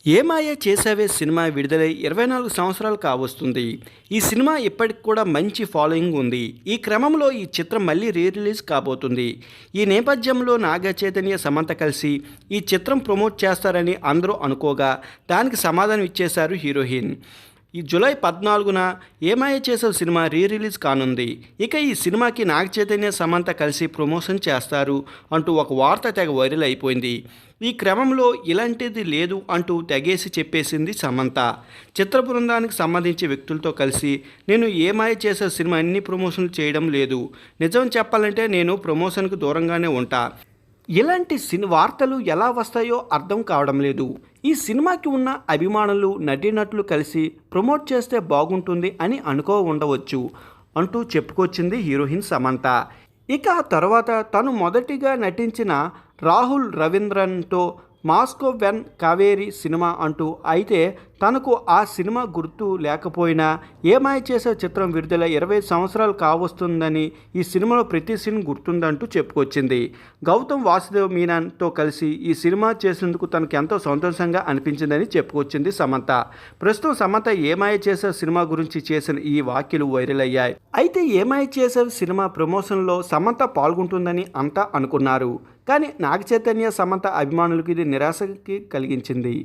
ఏమాయ చేసావే cinema విడుదలై 24 సంవత్సరాలు కావస్తుంది. ఈ సినిమా ఇప్పటికి కూడా మంచి ఫాలోయింగ్ ఉంది. ఈ క్రమంలో ఈ చిత్రం మళ్ళీ రిలీజ్ కాబోతుంది. ఈ నేపథ్యంలో నాగ చైతన్య, సమంత కలిసి ఈ చిత్రం ప్రమోట్ చేస్తారని అందరూ అనుకోగా దానికి సమాధానం ఇచ్చేశారు హీరోయిన్. ఈ జూలై 14న ఏమాయ చేసావు సినిమా రిలీజ్ కానుంది. ఇక ఈ సినిమాకి నాగ చైతన్య, సమంత కలిసి ప్రమోషన్ చేస్తారు అంటూ ఒక వార్త తెగ వైరల్ అయిపోయింది. ఈ క్రమంలో ఇలాంటిది లేదు అంటూ తెగేసి చెప్పేసింది సమంత. చిత్ర బృందానికి సంబంధించి వ్యక్తులతో కలిసి నేను ఏమాయ చేసే సినిమా అన్ని ప్రమోషన్లు చేయడం లేదు. నిజం చెప్పాలంటే నేను ప్రమోషన్కి దూరంగానే ఉంటా. ఇలాంటి వార్తలు ఎలా వస్తాయో అర్థం కావడం లేదు. ఈ సినిమాకి ఉన్న అభిమానులు, నటీనటులు కలిసి ప్రమోట్ చేస్తే బాగుంటుంది అని ఉండవచ్చు అంటూ చెప్పుకొచ్చింది హీరోయిన్ సమంత. ఇక తర్వాత తను మొదటిగా నటించిన రాహుల్ రవీంద్రన్తో మాస్కో వెన్ కావేరి సినిమా అంటూ, అయితే తనకు ఆ సినిమా గుర్తు లేకపోయినా ఏమాయ చేసే చిత్రం విడుదల 20 సంవత్సరాలు కావస్తుందని, ఈ సినిమాలో ప్రతి సీన్ గుర్తుందంటూ చెప్పుకొచ్చింది. గౌతమ్ వాసుదేవ్ మీనన్తో కలిసి ఈ సినిమా చేసేందుకు తనకు ఎంతో సంతోషంగా అనిపించిందని చెప్పుకొచ్చింది సమంత. ప్రస్తుతం సమంత ఏమాయ చేసే సినిమా గురించి చేసిన ఈ వ్యాఖ్యలు వైరల్ అయ్యాయి. అయితే ఏమాయ చేసే సినిమా ప్రమోషన్లో సమంత పాల్గొంటుందని అంతా అనుకున్నారు. కానీ నాగ చైతన్య, సమంత అభిమానులకు ఇది నిరాశకి కలిగించింది.